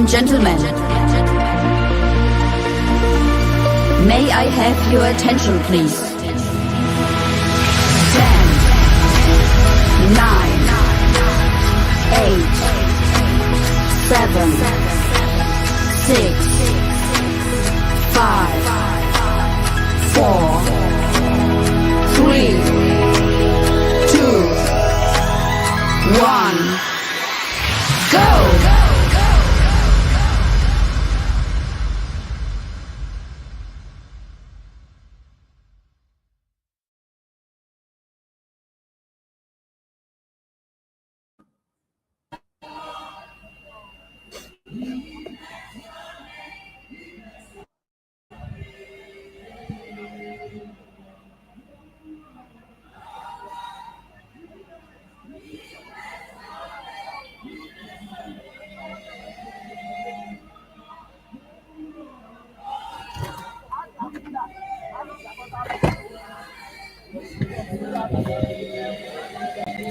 and gentlemen, may I have your attention, please? 10, 9, 8, 7, 6, 5, 4, 3, 2, 1, go!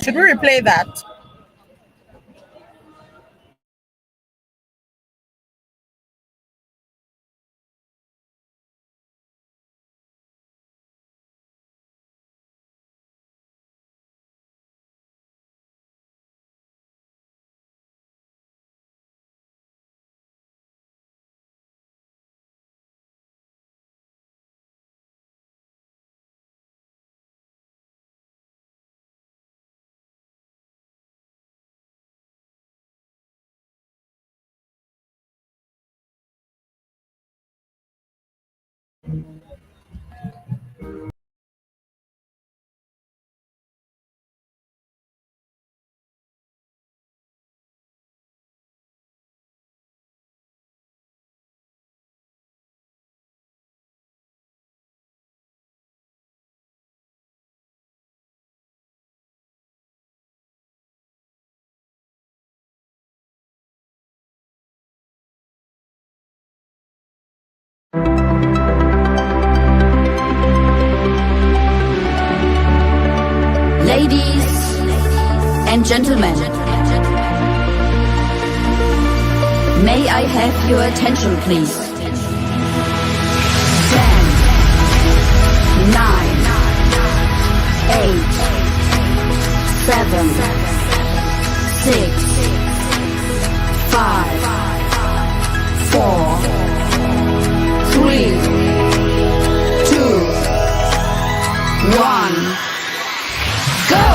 Should we replay that? Ladies and gentlemen, may I have your attention, please? 10, 9, 8, 7, 6, 5, 4, 3, 2, 1. Go!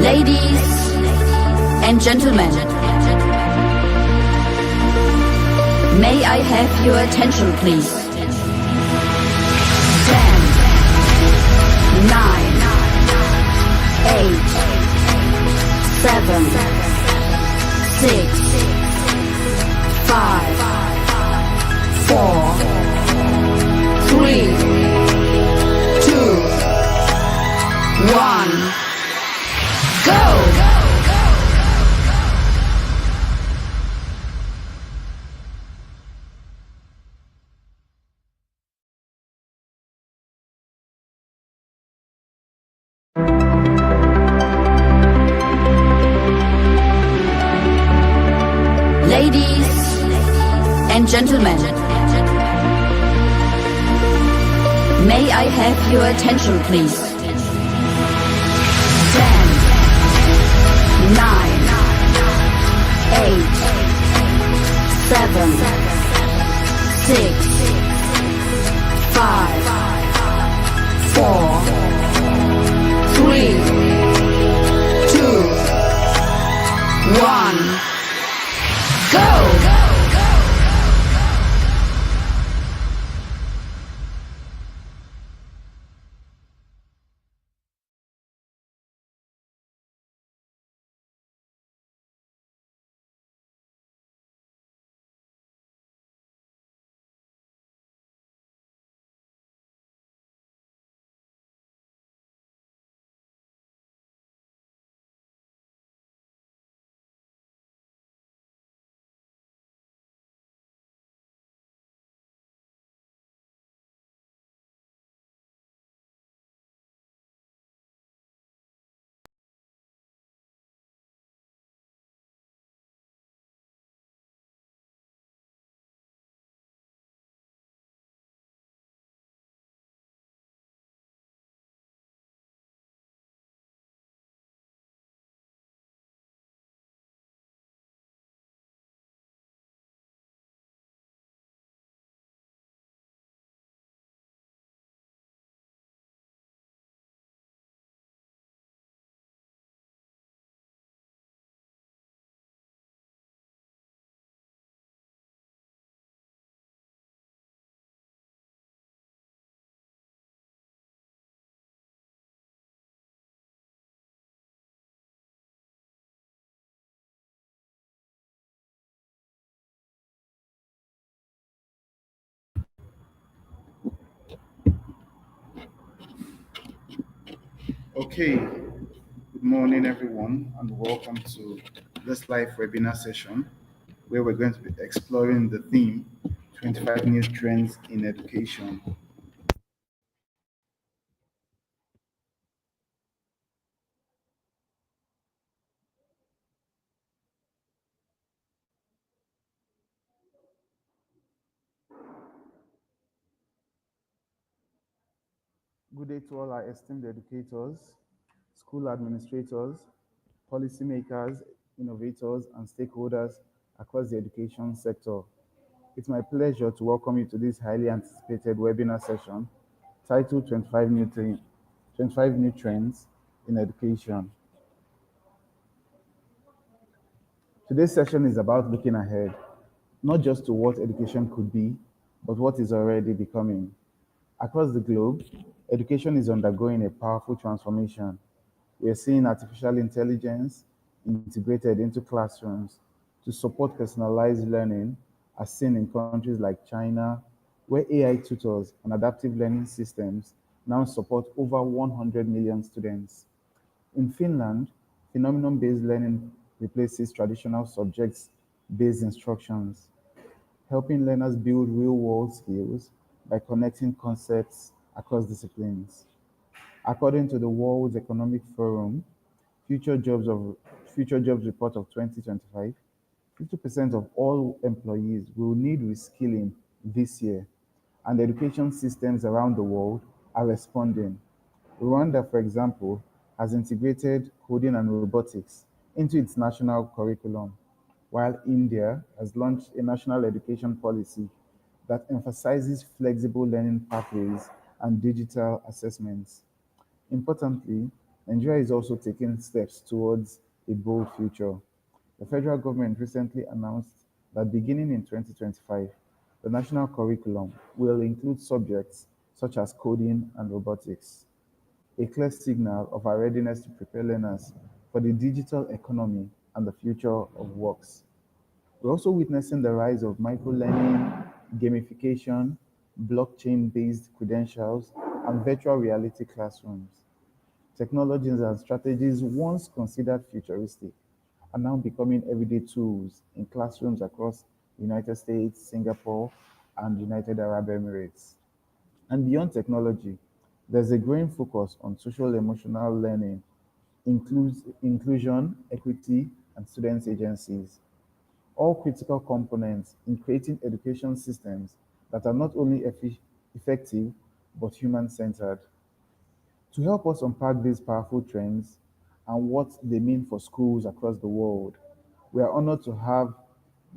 Ladies and gentlemen, may I have your attention, please? 10, 9, 8, 7, 6, 5, 4, 3, 2, 1. Go! Ladies and gentlemen, may I have your attention, please? 10, 9, 8, 7, 6, 5, 4, 3, 2, 1. Go! Okay, good morning, everyone, and welcome to this live webinar session where we're going to be exploring the theme 25 New Trends in Education. Good day to all our esteemed educators, school administrators, policymakers, innovators, and stakeholders across the education sector. It's my pleasure to welcome you to this highly anticipated webinar session titled 25 New Trends in Education. Today's session is about looking ahead, not just to what education could be, but what is already becoming. Across the globe, education is undergoing a powerful transformation. We are seeing artificial intelligence integrated into classrooms to support personalized learning, as seen in countries like China, where AI tutors and adaptive learning systems now support over 100 million students. In Finland, phenomenon-based learning replaces traditional subjects-based instructions, helping learners build real-world skills by connecting concepts across disciplines. According to the World Economic Forum Future Jobs of Future Jobs Report of 2025, 50% of all employees will need reskilling this year, and education systems around the world are responding. Rwanda, for example, has integrated coding and robotics into its national curriculum, while India has launched a national education policy that emphasizes flexible learning pathways and digital assessments. Importantly, Nigeria is also taking steps towards a bold future. The federal government recently announced that beginning in 2025, the national curriculum will include subjects such as coding and robotics, a clear signal of our readiness to prepare learners for the digital economy and the future of works. We're also witnessing the rise of micro-learning, gamification, blockchain-based credentials, and virtual reality classrooms. Technologies and strategies once considered futuristic are now becoming everyday tools in classrooms across the United States, Singapore, and United Arab Emirates. And beyond technology, there's a growing focus on social emotional learning, inclusion, equity, and students' agencies, all critical components in creating education systems that are not only effective but human centered. To help us unpack these powerful trends and what they mean for schools across the world, we are honored to have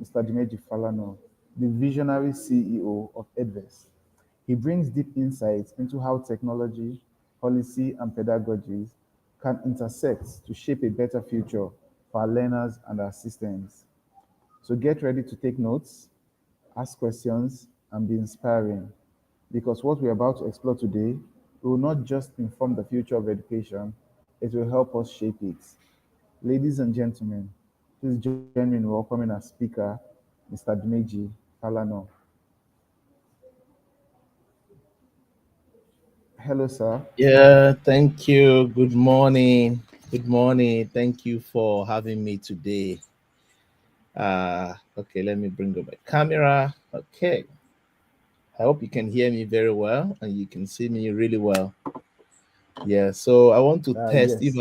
Mr. Dimeji Falano, the visionary CEO of EdVest. He brings deep insights into how technology, policy, and pedagogies can intersect to shape a better future for our learners and our systems. So get ready to take notes, ask questions, and be inspiring. Because what we're about to explore today will not just inform the future of education, it will help us shape it. Ladies and gentlemen, please join me in welcoming our speaker, Mr. Dimeji Falano. Hello, sir. Yeah, thank you. Good morning. Good morning. Thank you for having me today. Okay, let me bring up my camera. Okay. I hope you can hear me very well and you can see me really well. Yeah, so I want to test Yes.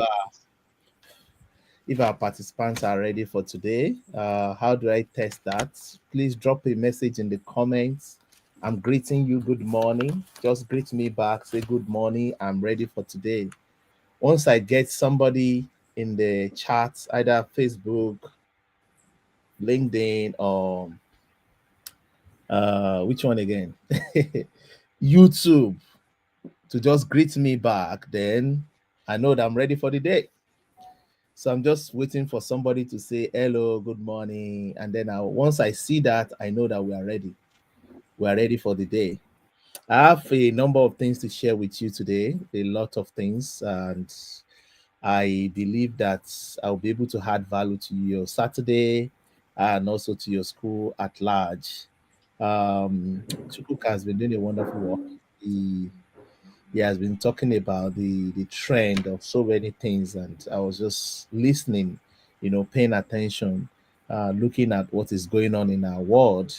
if our participants are ready for today. How do I test that? Please drop a message in the comments. I'm greeting you. Good morning. Just greet me back. Say good morning. I'm ready for today. Once I get somebody in the chat, either Facebook, LinkedIn, or which one again? YouTube, to just greet me back, then I know that I'm ready for the day. So I'm just waiting for somebody to say hello, good morning, and then once I see that, I know that we are ready. We are ready for the day. I have a number of things to share with you today, a lot of things, and I believe that I'll be able to add value to your Saturday and also to your school at large. Chukwuka has been doing a wonderful work. He he has been talking about the trend of so many things, and I was just listening, paying attention, looking at what is going on in our world,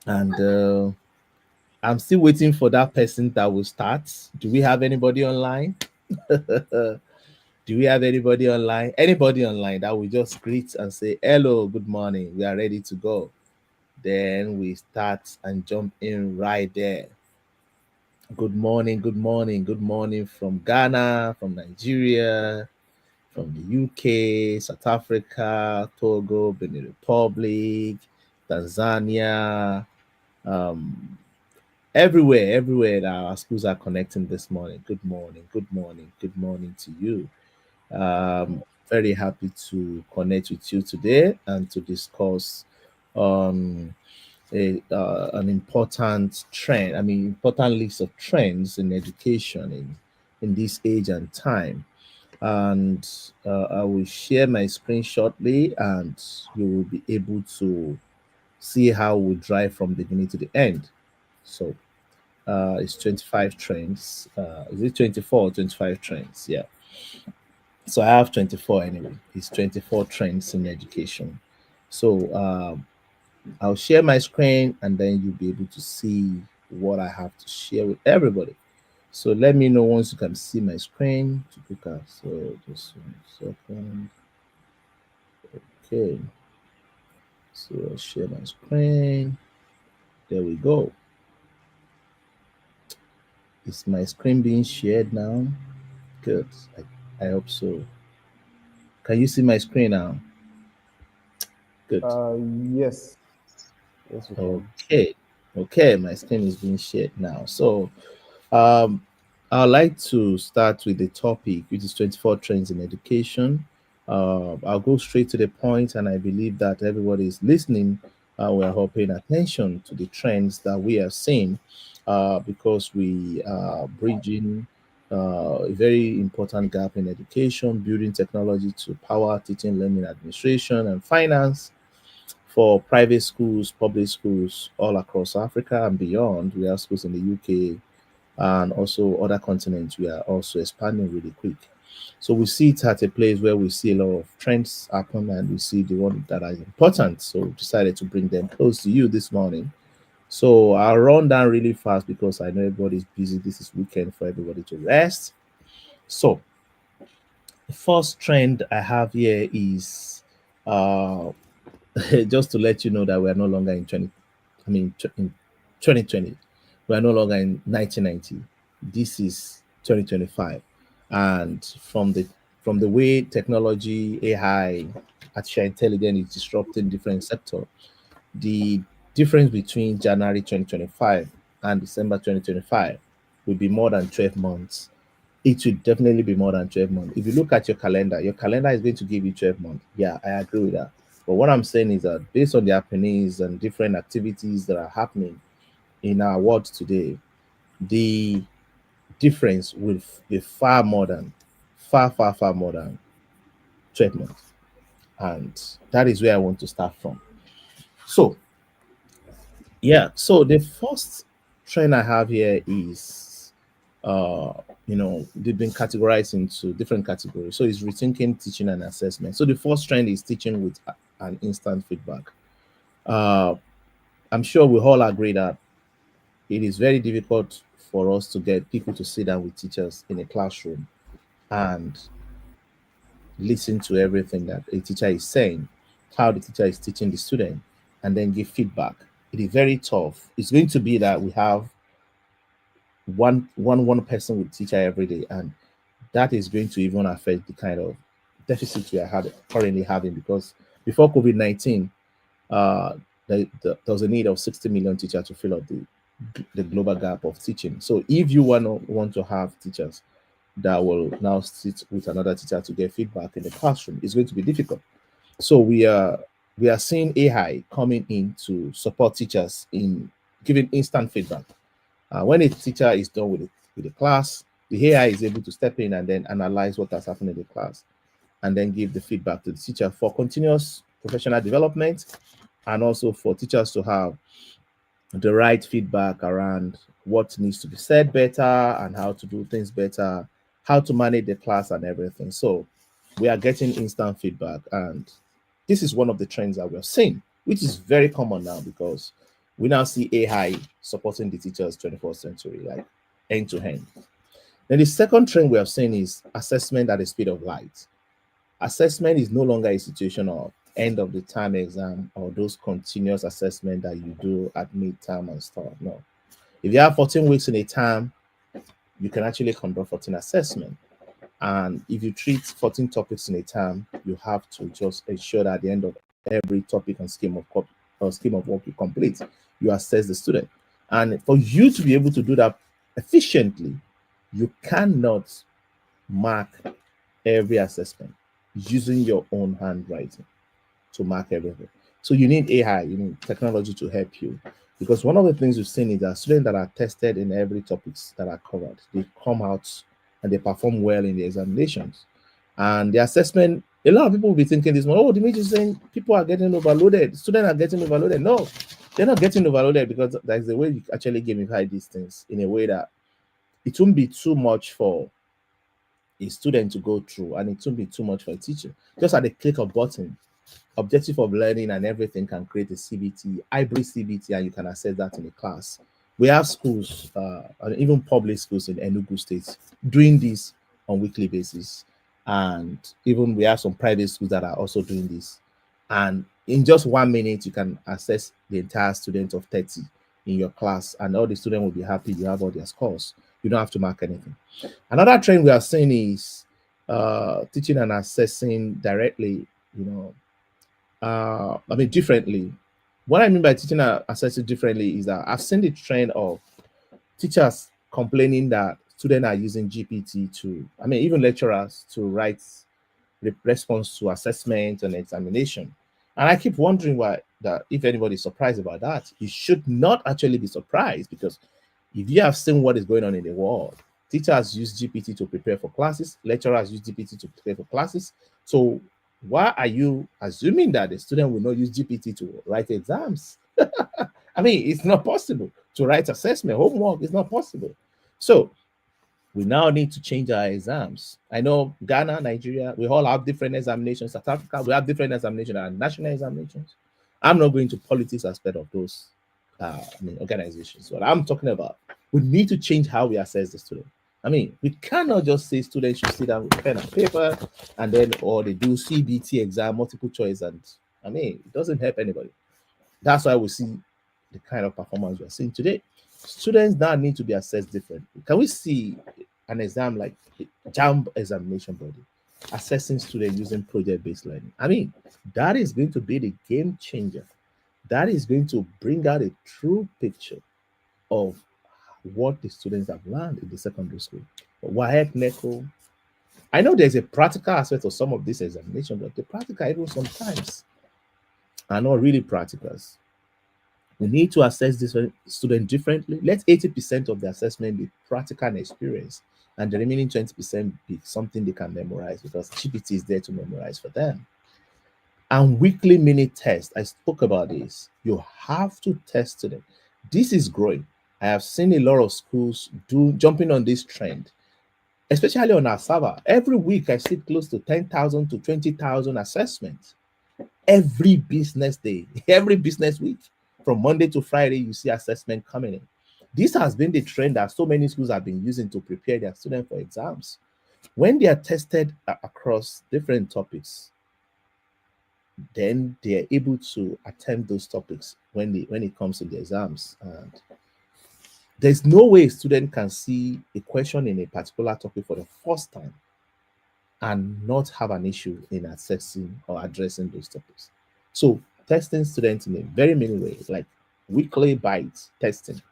and I'm still waiting for that person that will start. Do we have anybody online? Do we have anybody online? Anybody online that will just greet and say, hello, good morning, we are ready to go. Then we start and jump in right there. Good morning, good morning, good morning from Ghana, from Nigeria, from the UK, South Africa, Togo, Benin Republic, Tanzania, um, everywhere that our schools are connecting this morning. Good morning, good morning, good morning to you. Very happy to connect with you today and to discuss um, an important trend. I mean, important list of trends in education in this age and time. And I will share my screen shortly, and you will be able to see how we drive from the beginning to the end. So it's 25 trends. Is it 24 or 25 trends? Yeah. So I have 24 anyway. It's 24 trends in education. So I'll share my screen and then you'll be able to see what I have to share with everybody. So let me know once you can see my screen to pick up. So just 1 second. Okay. So I'll share my screen. There we go. Is my screen being shared now? Good. I hope so. Can you see my screen now? Good. Yes. Yes, we can. Okay, my screen is being shared now. So um I'd like to start with the topic, which is 24 trends in education. I'll go straight to the point, and I believe that everybody is listening. We are all paying attention to the trends that we are seeing, because we are bridging a very important gap in education, building technology to power teaching, learning, administration, and finance for private schools, public schools all across Africa and beyond. We have schools in the UK and also other continents. We are also expanding really quick. So we see it at a place where we see a lot of trends happen, and we see the one that are important. So we decided to bring them close to you this morning. So I'll run down really fast because I know everybody's busy. This is weekend for everybody to rest. So the first trend I have here is uh just to let you know that we are no longer in in 2020. We are no longer in 1990. This is 2025, and from the way technology, AI, artificial intelligence is disrupting different sectors, the difference between January 2025 and December 2025 will be more than 12 months. It will definitely be more than 12 months. If you look at your calendar is going to give you 12 months. Yeah, I agree with that. But what I'm saying is that based on the happenings and different activities that are happening in our world today, the difference will be far more than 12 months. And that is where I want to start from. So, yeah, so the first trend I have here is they've been categorized into different categories. So it's rethinking teaching and assessment. So the first trend is teaching with an instant feedback. uh I'm sure we all agree that it is very difficult for us to get people to sit down with teachers in a classroom and listen to everything that a teacher is saying, how the teacher is teaching the student, and then give feedback. It is very tough. It's going to be that we have one person with teacher every day, and that is going to even affect the kind of deficit we are currently having, because before COVID-19, uh, there was a need of 60 million teachers to fill up the global gap of teaching. So if you want to have teachers that will now sit with another teacher to get feedback in the classroom, it's going to be difficult. So we are seeing AI coming in to support teachers in giving instant feedback. When a teacher is done with the class, the AI is able to step in and then analyze what has happened in the class, and then give the feedback to the teacher for continuous professional development, and also for teachers to have the right feedback around what needs to be said better and how to do things better, how to manage the class and everything. So we are getting instant feedback, and this is one of the trends that we're seeing, which is very common now because we now see AI supporting the teachers 21st century, like end to end. Then the second trend we are seeing is assessment at the speed of light. Assessment is no longer a situation of end of the term exam or those continuous assessment that you do at midterm and stuff. No. If you have 14 weeks in a term, you can actually conduct 14 assessment. And if you treat 14 topics in a term, you have to just ensure that at the end of every topic and scheme of work you complete, you assess the student. And for you to be able to do that efficiently, you cannot mark every assessment using your own handwriting to mark everything. So you need AI, you need technology to help you. Because one of the things we've seen is that students that are tested in every topics that are covered, they come out and they perform well in the examinations. And the assessment, a lot of people will be thinking this, oh, the major is saying people are getting overloaded, students are getting overloaded. No, they're not getting overloaded because that's the way you actually gamify these things in a way that it won't be too much for a student to go through, and it won't be too much for a teacher. Just at the click of button, objective of learning and everything can create a CBT, hybrid CBT, and you can access that in a class. We have schools, and even public schools in Enugu State, doing this on weekly basis. And even we have some private schools that are also doing this. And in just 1 minute, you can access the entire student of 30 in your class, and all the students will be happy. You have all their scores. You don't have to mark anything. Another trend we are seeing is teaching and assessing directly, differently. What I mean by teaching and assessing differently is that I've seen the trend of teachers complaining that students are using GPT even lecturers to write response to assessment and examination. And I keep wondering why that if anybody is surprised about that, you should not actually be surprised, because if you have seen what is going on in the world, teachers use GPT to prepare for classes, lecturers use GPT to prepare for classes. So why are you assuming that the student will not use GPT to write exams? It's not possible to write assessment, homework is not possible. So we now need to change our exams. I know Ghana, Nigeria, we all have different examinations. South Africa, we have different examinations and national examinations. I'm not going to politics aspect of those organizations. What I'm talking about, we need to change how we assess the student. We cannot just say students should sit down with pen and paper or they do CBT exam, multiple choice, and it doesn't help anybody. That's why we see the kind of performance we're seeing today. Students now need to be assessed differently. Can we see an exam like the JAMB examination body assessing students using project-based learning? That is going to be the game changer. That is going to bring out a true picture of what the students have learned in the secondary school. WAEC, NECO. I know there's a practical aspect of some of this examination, but the practical even sometimes are not really practicals. We need to assess this student differently. Let 80% of the assessment be practical and experience, and the remaining 20% be something they can memorize, because GPT is there to memorize for them. And weekly mini test, I spoke about this. You have to test students. This is growing. I have seen a lot of schools jumping on this trend, especially on our server. Every week, I see close to 10,000 to 20,000 assessments. Every business day, every business week, from Monday to Friday, you see assessment coming in. This has been the trend that so many schools have been using to prepare their students for exams. When they are tested across different topics, then they are able to attempt those topics when it comes to the exams. And there's no way a student can see a question in a particular topic for the first time and not have an issue in assessing or addressing those topics. So testing students in a very many ways, like weekly bites testing,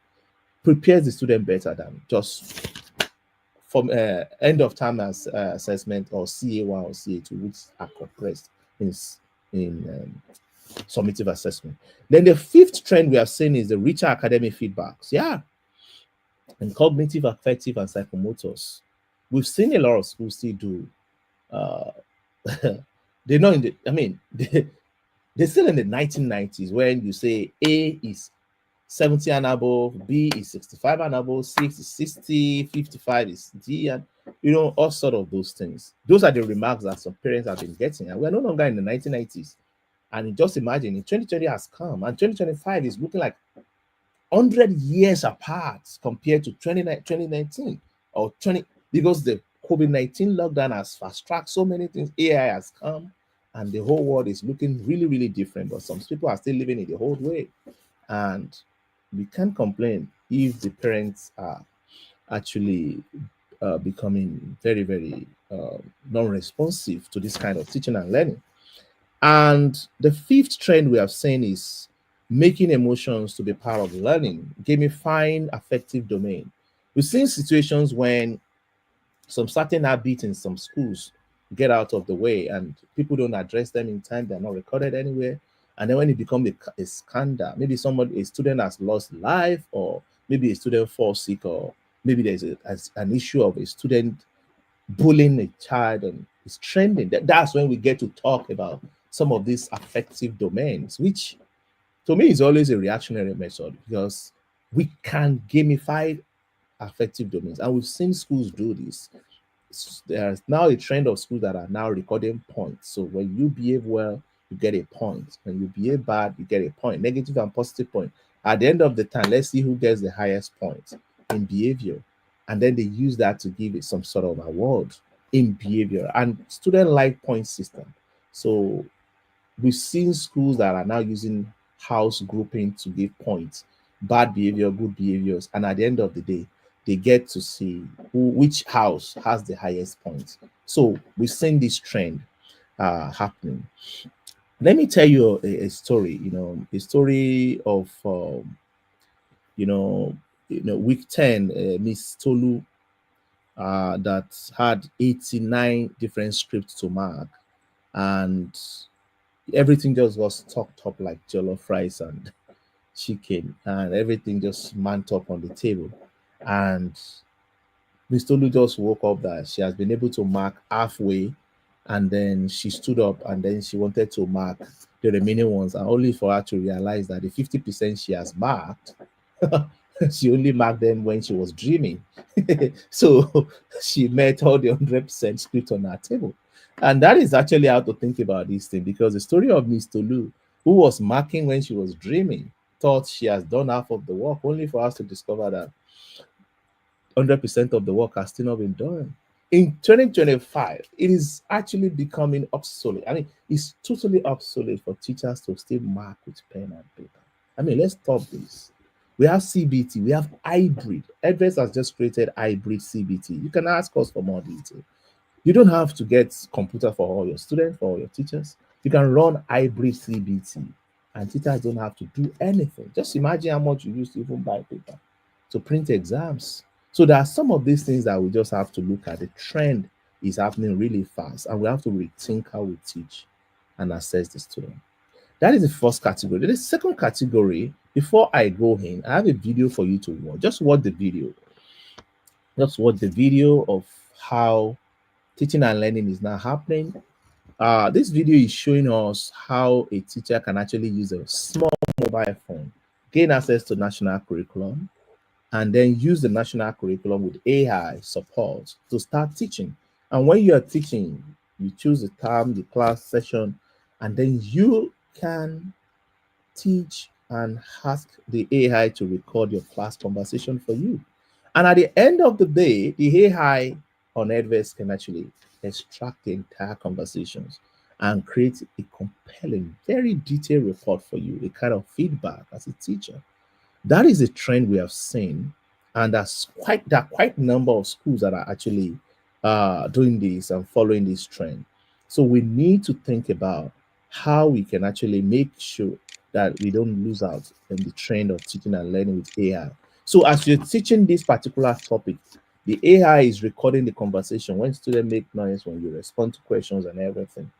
prepares the student better than just from end of term assessment or CA1 or CA2, which are compressed in summative assessment. Then the fifth trend we are seeing is the richer academic feedbacks. Yeah. And cognitive, affective, and psychomotors. We've seen a lot of schools still do. They're not in the, they're still in the 1990s when you say A is 70 and above, B is 65 and above, 6 is 60, 55 is D, and all sort of those things. Those are the remarks that some parents have been getting, and we're no longer in the 1990s. And just imagine, in 2020 has come, and 2025 is looking like 100 years apart compared to 2019 or 20, because the COVID-19 lockdown has fast-tracked so many things. AI has come, and the whole world is looking really, really different, but some people are still living in the old way. And we can't complain if the parents are actually becoming very, very non-responsive to this kind of teaching and learning. And the fifth trend we have seen is making emotions to be part of learning, gamifying affective domain. We've seen situations when some certain habits in some schools get out of the way and people don't address them in time, they're not recorded anywhere. And then when it becomes a scandal, maybe a student has lost life, or maybe a student falls sick, or maybe there's an issue of a student bullying a child and it's trending. That's when we get to talk about some of these affective domains, which to me is always a reactionary method, because we can gamify affective domains. And we've seen schools do this. There's now a trend of schools that are now recording points. So when you behave well, you get a point. When you behave bad, you get a point. Negative and positive point. At the end of the time, let's see who gets the highest point in behavior. And then they use that to give it some sort of award in behavior. And student like point system. So we've seen schools that are now using house grouping to give points, bad behavior, good behaviors. And at the end of the day, they get to see which house has the highest points. So we've seen this trend happening. Let me tell you a story, a story of, week 10, Miss Tolu, that had 89 different scripts to mark, and everything just was stocked up like jollof rice and chicken, and everything just manned up on the table. And Miss Tolu just woke up that she has been able to mark halfway, and then she stood up and then she wanted to mark the remaining ones, and only for her to realize that the 50% she has marked, she only marked them when she was dreaming. So she met all the 100% script on her table. And that is actually how to think about this thing, because the story of Miss Tolu, who was marking when she was dreaming, thought she has done half of the work, only for us to discover that 100% of the work has still not been done. In 2025, it is actually becoming obsolete. I mean, it's totally obsolete for teachers to still mark with pen and paper. I mean, let's stop this. We have CBT, we have hybrid. Edvest has just created hybrid CBT. You can ask us for more detail. You don't have to get computer for all your students, for all your teachers. You can run hybrid CBT, and teachers don't have to do anything. Just imagine how much you used to even buy paper to print exams. So there are some of these things that we just have to look at. The trend is happening really fast, and we have to rethink how we teach and assess the student. That is the first category. The second category, before I go in, I have a video for you to watch. Just watch the video. Just watch the video of how teaching and learning is now happening. This video is showing us how a teacher can actually use a small mobile phone, gain access to national curriculum, and then use the national curriculum with AI support to start teaching. And when you are teaching, you choose the time, the class session, and then you can teach and ask the AI to record your class conversation for you. And at the end of the day, the AI on Edvest can actually extract the entire conversations and create a compelling, very detailed report for you, a kind of feedback as a teacher. That is a trend we have seen, and there are quite a number of schools that are actually doing this and following this trend. So we need to think about how we can actually make sure that we don't lose out in the trend of teaching and learning with AI. So as you're teaching this particular topic, the AI is recording the conversation when students make noise, when you respond to questions and everything.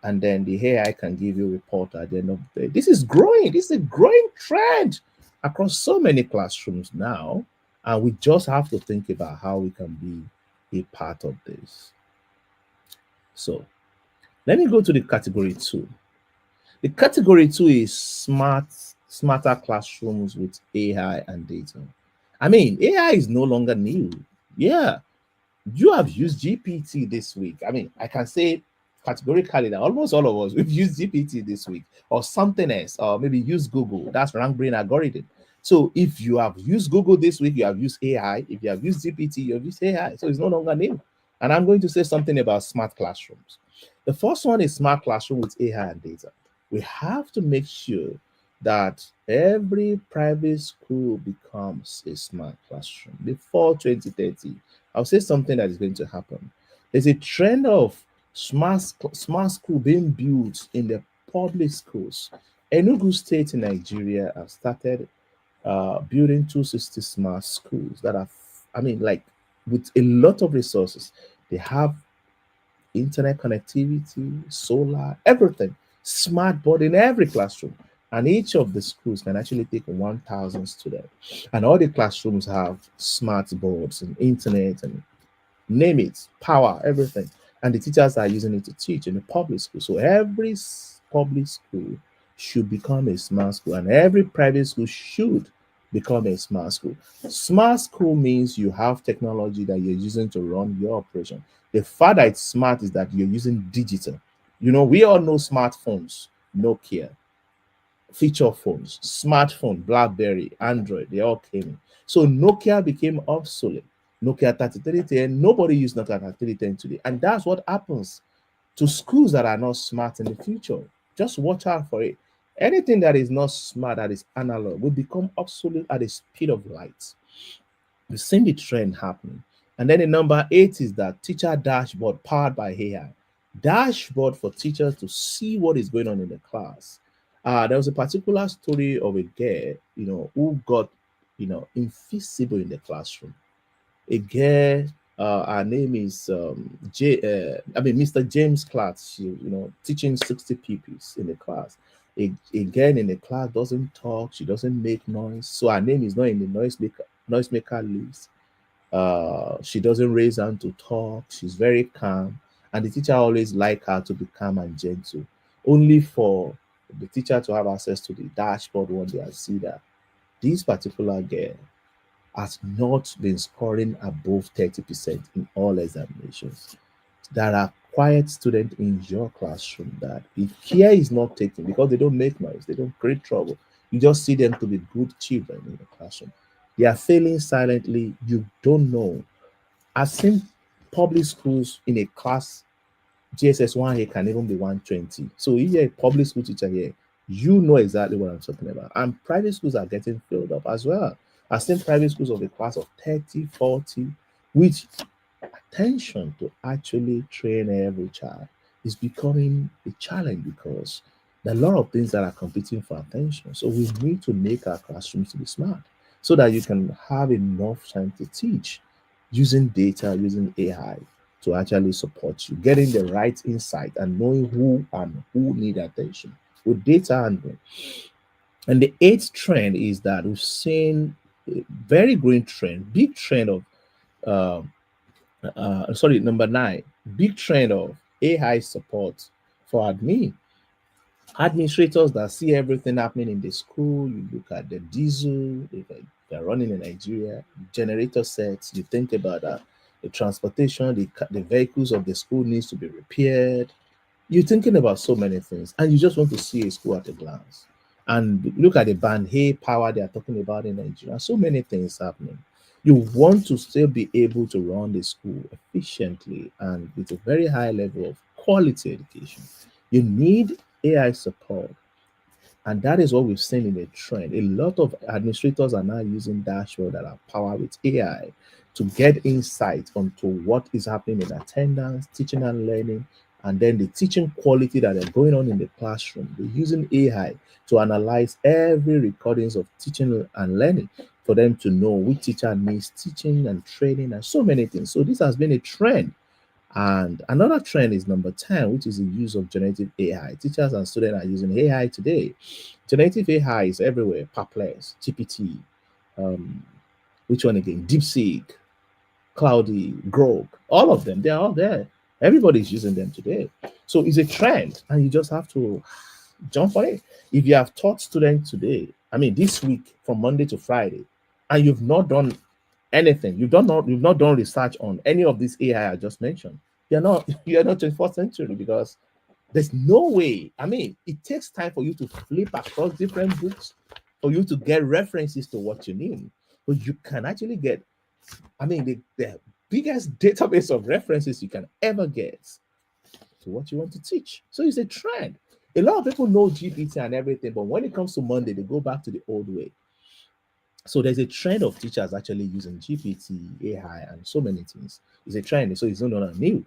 And then the AI can give you a report at the end of the day. This is growing. This is a growing trend across so many classrooms now. And we just have to think about how we can be a part of this. So let me go to the category 2. The category 2 is smart smarter classrooms with AI and data. I mean, AI is no longer new. Yeah, you have used GPT this week. I mean, I can say categorically that almost all of us we've used GPT this week, or something else, or maybe use Google. That's rank brain algorithm. So if you have used Google this week, you have used AI. If you have used GPT, you have used AI. So it's no longer new. And I'm going to say something about smart classrooms. The first one is smart classroom with AI and data. We have to make sure that every private school becomes a smart classroom before 2030. I'll say something that is going to happen. There's a trend of smart school being built in the public schools. Enugu State in Nigeria have started building 260 smart schools that are, I mean, like with a lot of resources. They have internet connectivity, solar, everything, smart board in every classroom. And each of the schools can actually take 1,000 students. And all the classrooms have smart boards and internet and name it, power, everything. And the teachers are using it to teach in the public school. So every public school should become a smart school, and every private school should become a smart school. Smart school means you have technology that you're using to run your operation. The fact that it's smart is that you're using digital. You know, we all know smartphones, Nokia, feature phones, smartphone, BlackBerry, Android, they all came in. So Nokia became obsolete. Nokia 3310, nobody uses Nokia 3310 today. And that's what happens to schools that are not smart in the future. Just watch out for it. Anything that is not smart, that is analog, will become obsolete at the speed of light. We've seen the trend happening. And then the number 8 is that teacher dashboard powered by AI. Dashboard for teachers to see what is going on in the class. There was a particular story of a girl, who got, invisible in the classroom. A girl, her name is Mr. James Clark. She, teaching 60 pupils in the class. A girl in the class doesn't talk. She doesn't make noise. So her name is not in the noisemaker list. She doesn't raise hand to talk. She's very calm, and the teacher always like her to be calm and gentle. Only for the teacher to have access to the dashboard one day and see that this particular girl has not been scoring above 30% in all examinations. There are quiet students in your classroom that if care is not taken, because they don't make noise, they don't create trouble, you just see them to be good children in the classroom. They are failing silently. You don't know. I've seen public schools in a class, GSS 1 here can even be 120. So if you're a public school teacher here, you know exactly what I'm talking about. And private schools are getting filled up as well. I've seen private schools of a class of 30, 40, which attention to actually train every child is becoming a challenge because there are a lot of things that are competing for attention. So we need to make our classrooms to be smart so that you can have enough time to teach using data, using AI to actually support you, getting the right insight and knowing who need attention with data handling. And the 8th trend is that we've seen a very growing trend, big trend of number 9, big trend of AI support for administrators that see everything happening in the school. You look at the diesel they're running in Nigeria, generator sets. You think about the transportation, the vehicles of the school needs to be repaired. You're thinking about so many things, and you just want to see a school at a glance. And look at the band hey power they are talking about in Nigeria. So many things happening. You want to still be able to run the school efficiently and with a very high level of quality education. You need AI support. And that is what we've seen in the trend. A lot of administrators are now using dashboards that are powered with AI to get insight onto what is happening in attendance, teaching and learning, and then the teaching quality that are going on in the classroom. They're using AI to analyze every recordings of teaching and learning for them to know which teacher needs teaching and training and so many things. So this has been a trend. And another trend is number 10, which is the use of generative AI. Teachers and students are using AI today. Generative AI is everywhere. Perplex, GPT, which one again? DeepSeek, Cloudy, Grok, all of them, they're all there. Everybody's using them today. So it's a trend, and you just have to jump on it. If you have taught students today I mean, this week from Monday to Friday, and you've not done anything, you've not done research on any of this AI I just mentioned, you're not 21st century, because there's no way. I mean, it takes time for you to flip across different books, for you to get references to what you need. But you can actually get, I mean, the biggest database of references you can ever get to what you want to teach. So it's a trend. A lot of people know GPT and everything, but when it comes to Monday, they go back to the old way. So there's a trend of teachers actually using GPT, AI, and so many things. It's a trend, so it's not new.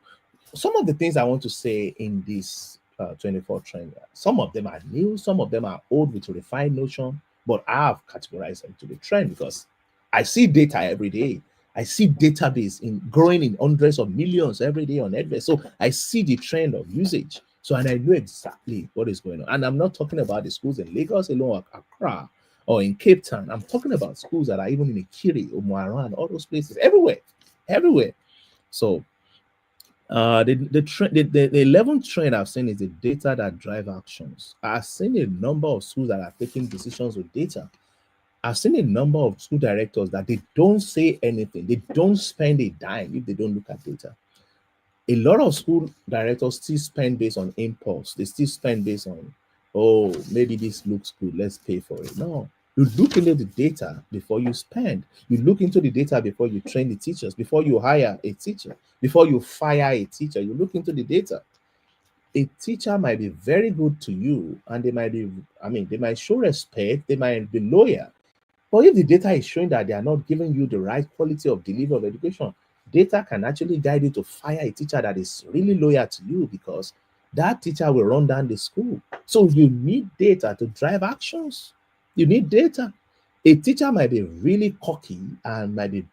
Some of the things I want to say in this 24 trend, some of them are new, some of them are old with a refined notion, but I have categorized them to the trend because I see data every day. I see database growing in hundreds of millions every day on Edward. So I see the trend of usage. So, and I know exactly what is going on. And I'm not talking about the schools in Lagos alone, or Accra, or in Cape Town. I'm talking about schools that are even in Ikiri, Umuaran, all those places, everywhere. So the 11th trend I've seen is the data that drive actions. I've seen a number of schools that are taking decisions with data. I've seen a number of school directors that they don't say anything. They don't spend a dime if they don't look at data. A lot of school directors still spend based on impulse. They still spend based on, oh, maybe this looks good, let's pay for it. No, you look into the data before you spend. You look into the data before you train the teachers, before you hire a teacher, before you fire a teacher. You look into the data. A teacher might be very good to you, and they might show respect, they might be loyal. But if the data is showing that they are not giving you the right quality of delivery of education, data can actually guide you to fire a teacher that is really loyal to you, because that teacher will run down the school. So you need data to drive actions. You need data. A teacher might be really cocky and might be,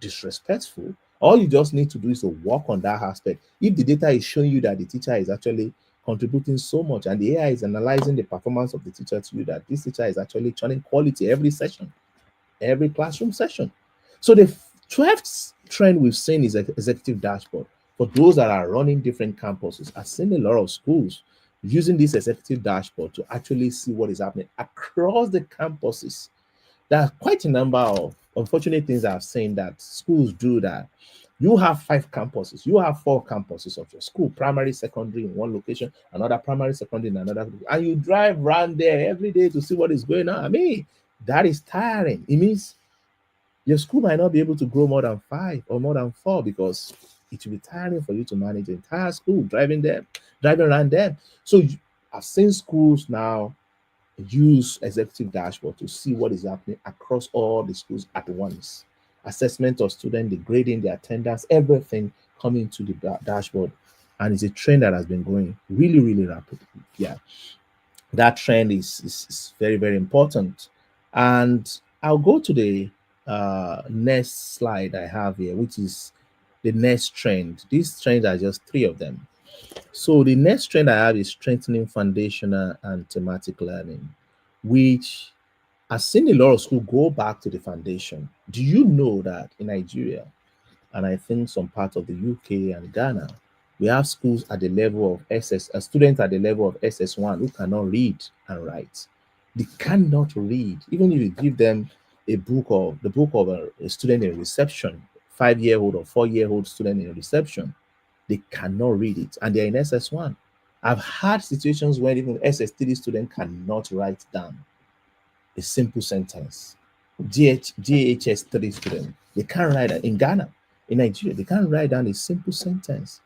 disrespectful. All you just need to do is to work on that aspect. If the data is showing you that the teacher is actually contributing so much, and the AI is analyzing the performance of the teacher to you, that this teacher is actually turning quality every session, every classroom session. So the 12th trend we've seen is executive dashboard. For those that are running different campuses, I've seen a lot of schools using this executive dashboard to actually see what is happening across the campuses. There are quite a number of unfortunate things I've seen that schools do, that you have 5 campuses, you have 4 campuses of your school, primary, secondary in one location, another primary, secondary in another, and you drive around there every day to see what is going on. I mean, that is tiring. It means your school might not be able to grow more than 5 or more than 4, because it will be tiring for you to manage the entire school, driving around them. So I've seen schools now use executive dashboard to see what is happening across all the schools at once. Assessment of students, the grading, the attendance, everything coming to the dashboard. And it's a trend that has been going really, really rapidly. Yeah, that trend is very, very important. And I'll go to the next slide I have here, which is the next trend. These trends are just 3 of them. So the next trend I have is strengthening foundational and thematic learning, which I've seen a lot of schools go back to the foundation. Do you know that in Nigeria, and I think some parts of the UK and Ghana, we have schools at the level of students at the level of SS1 who cannot read and write. They cannot read. Even if you give them the book of a student in reception, 5-year-old or 4-year-old student in reception, they cannot read it, and they're in SS1. I've had situations where even SS3 student cannot write down a simple sentence. GHS3 student, they can't write that. In Ghana, in Nigeria, they can't write down a simple sentence.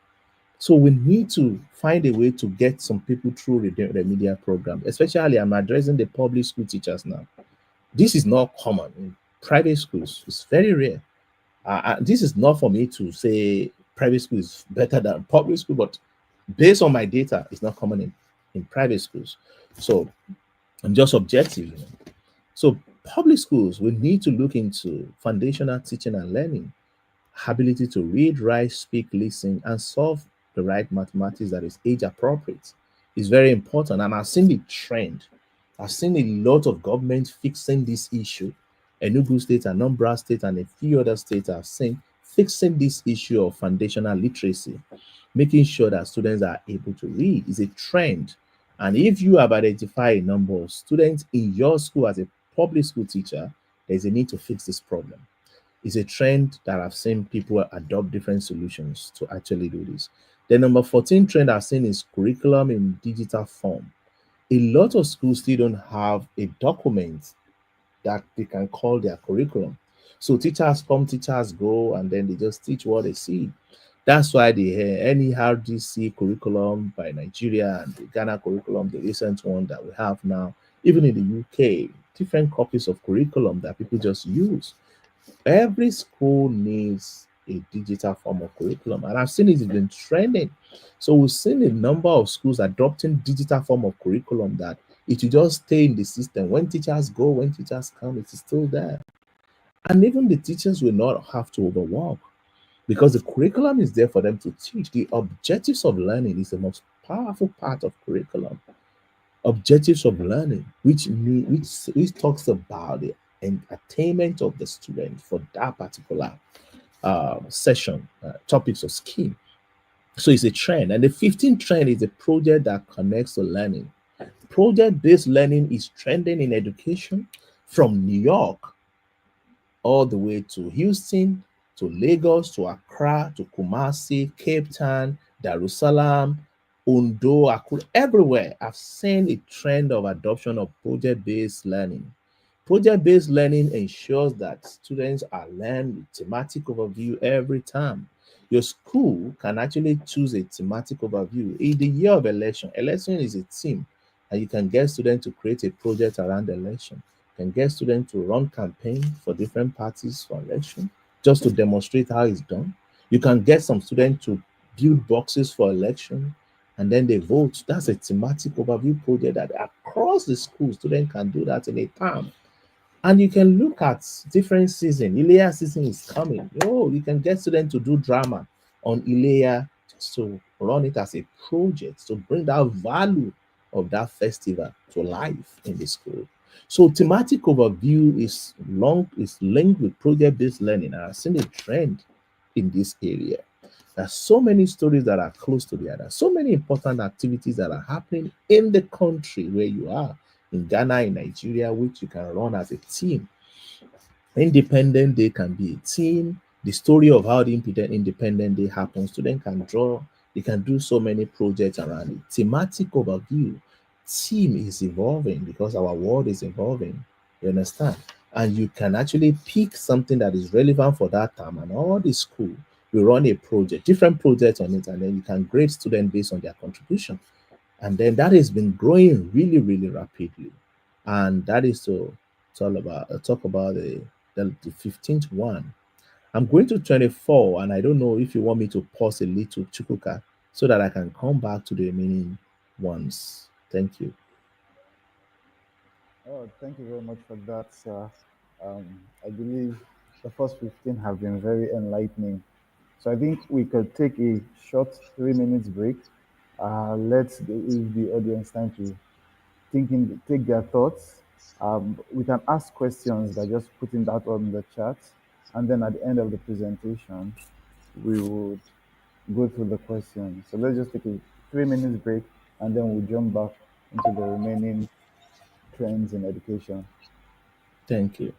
So we need to find a way to get some people through the remedial program. Especially, I'm addressing the public school teachers now. This is not common in private schools. It's very rare. This is not for me to say private school is better than public school, but based on my data, it's not common in private schools. So I'm just objective. So public schools will need to look into foundational teaching and learning, ability to read, write, speak, listen, and solve the right mathematics that is age appropriate. Is very important. And I've seen the trend. I've seen a lot of governments fixing this issue. Enugu State, Anambra State, and a few other states have seen fixing this issue of foundational literacy, making sure that students are able to read is a trend. And if you have identified a number of students in your school as a public school teacher, there's a need to fix this problem. It's a trend that I've seen people adopt different solutions to actually do this. The number 14 trend I've seen is curriculum in digital form. A lot of schools still don't have a document that they can call their curriculum. So teachers come, teachers go, and then they just teach what they see. That's why the NERDC curriculum by Nigeria and the Ghana curriculum, the recent one that we have now, even in the UK, different copies of curriculum that people just use. Every school needs a digital form of curriculum, and I've seen it has been trending. So we've seen a number of schools adopting digital form of curriculum that it will just stay in the system. When teachers go, when teachers come, it is still there. And even the teachers will not have to overwork because the curriculum is there for them to teach. The objectives of learning is the most powerful part of curriculum. Objectives of learning, which talks about the attainment of the student for that particular session, topics or scheme. So it's a trend. And the 15th trend is a project that connects to learning. Project-based learning is trending in education from New York all the way to Houston, to Lagos, to Accra, to Kumasi, Cape Town, Dar es Salaam, Ondo, Akure, everywhere. I've seen a trend of adoption of project-based learning. Project-based learning ensures that students are learned with thematic overview every time. Your school can actually choose a thematic overview. In the year of election is a theme, and you can get students to create a project around the election. You can get students to run campaigns for different parties for election, just to demonstrate how it's done. You can get some students to build boxes for election, and then they vote. That's a thematic overview project that across the school, students can do that in a term. And you can look at different seasons. Ilea season is coming. You can get students to do drama on Ilea just to run it as a project to bring that value of that festival to life in the school. So thematic overview is linked with project-based learning. And I've seen a trend in this area. There's so many stories that are close to the other, so many important activities that are happening in the country where you are. In Ghana, in Nigeria, which you can run as a team. Independent Day can be a team. The story of how the Independent Day happens, students can draw, they can do so many projects around it. Thematic overview, team is evolving because our world is evolving, you understand? And you can actually pick something that is relevant for that time, and all the school will run a project, different projects on it, and then you can grade students based on their contribution. And then that has been growing really, really rapidly. And that is to talk about the 15th one. I'm going to 24, and I don't know if you want me to pause a little, Chukwuka, so that I can come back to the remaining ones. Thank you. Oh, thank you very much for that, sir. I believe the first 15 have been very enlightening. So I think we could take a short 3 minutes break. Let's give the audience time to take their thoughts. We can ask questions by just putting that on the chat, and then at the end of the presentation, we would go through the questions. So let's just take a 3 minutes break, and then we'll jump back into the remaining trends in education. Thank you.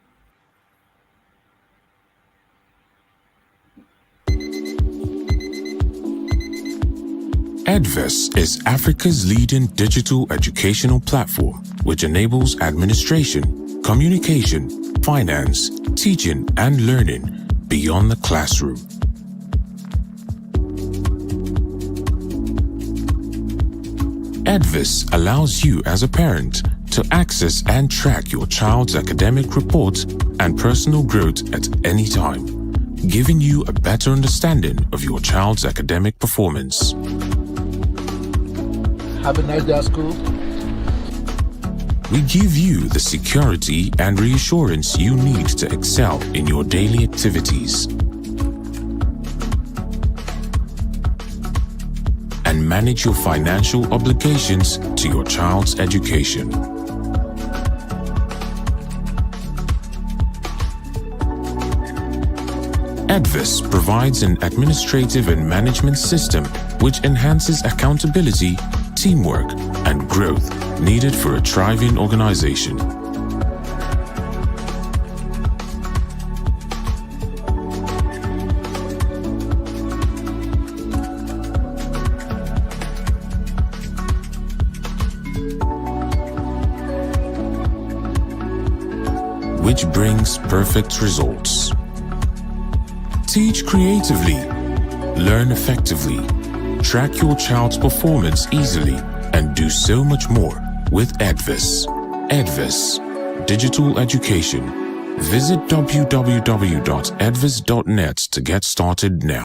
Edvis is Africa's leading digital educational platform, which enables administration, communication, finance, teaching, and learning beyond the classroom. Edvis allows you as a parent to access and track your child's academic reports and personal growth at any time, giving you a better understanding of your child's academic performance. Have a nice day at school. We give you the security and reassurance you need to excel in your daily activities and manage your financial obligations to your child's education. Edvis provides an administrative and management system which enhances accountability, teamwork, and growth needed for a thriving organization. which brings perfect results. Teach creatively, learn effectively, track your child's performance easily, and do so much more with Edvis. Edvis, digital education. Visit www.edvis.net to get started now.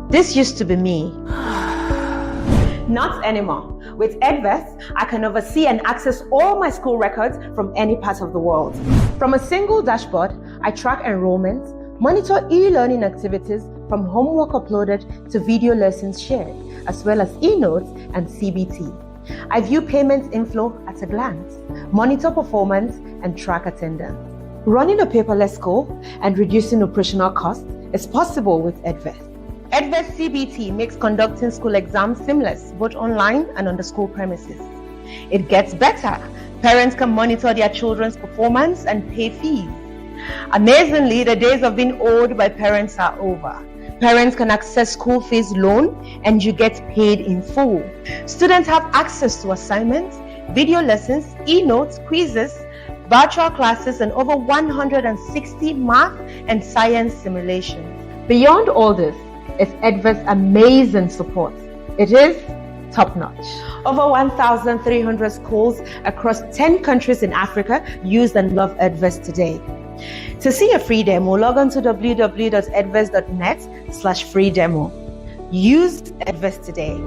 This used to be me. Not anymore. With Edvis, I can oversee and access all my school records from any part of the world. From a single dashboard, I track enrollments, monitor e-learning activities from homework uploaded to video lessons shared, as well as e-notes and CBT. I view payment inflow at a glance, monitor performance, and track attendance. Running a paperless school and reducing operational costs is possible with Edvis. Edvis CBT makes conducting school exams seamless, both online and on the school premises. It gets better. Parents can monitor their children's performance and pay fees. Amazingly, the days of being owed by parents are over. Parents can access school fees loan and you get paid in full. Students have access to assignments, video lessons, e-notes, quizzes, virtual classes, and over 160 math and science simulations. Beyond all this is Edvis' amazing support. It is top-notch. Over 1,300 schools across 10 countries in Africa use and love Edvis today. To see a free demo, log on to www.edvis.net/free demo. Use Edvis today.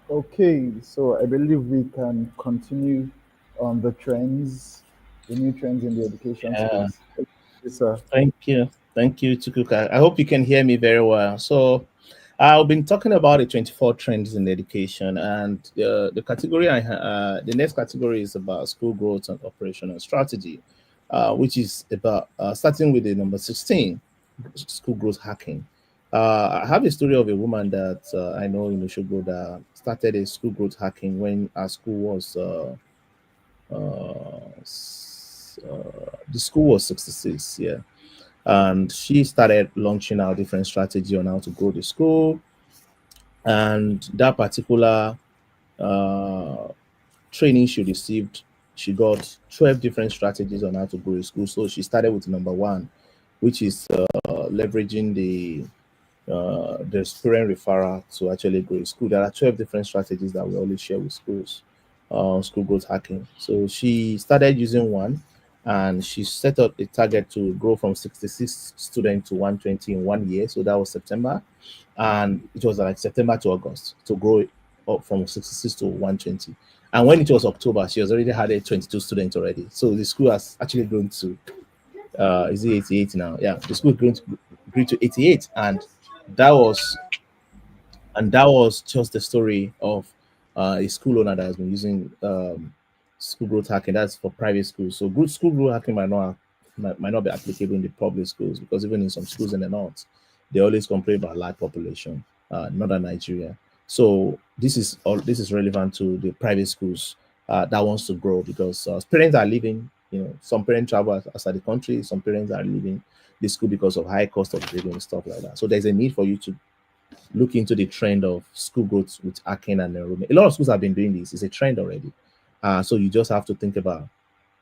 Okay, so I believe we can continue on the trends, the new trends in the education space. Yes, sir. Thank you, Chukwuka. I hope you can hear me very well. So I've been talking about the 24 trends in education, and the category the next category is about school growth and operational strategy, which is about starting with the number 16, school growth hacking. I have a story of a woman that I know in Oshogo that started a school growth hacking when our school was the school was 66, yeah, and she started launching out different strategy on how to grow the school. And that particular training she received, she got 12 different strategies on how to grow a school. So she started with number 1, which is leveraging the parent referral to actually grow a school. There are 12 different strategies that we always share with schools, school growth hacking. So she started using one, and she set up a target to grow from 66 students to 120 in 1 year. So that was September, and it was like September to August to grow it up from 66 to 120. And when it was October, she has already had 22 students already. So the school has actually grown to is it 88 now? Yeah, the school grew to 88, and that was just the story of a school owner that has been using school growth hacking. That's for private schools. So good school growth hacking might not be applicable in the public schools, because even in some schools in the north, they always complain about large population, northern Nigeria. So this is relevant to the private schools that wants to grow, because parents are leaving. Some parents travel outside the country. Some parents are leaving the school because of high cost of living and stuff like that. So there's a need for you to look into the trend of school growth with hacking and enrollment. A lot of schools have been doing this. It's a trend already. So you just have to think about.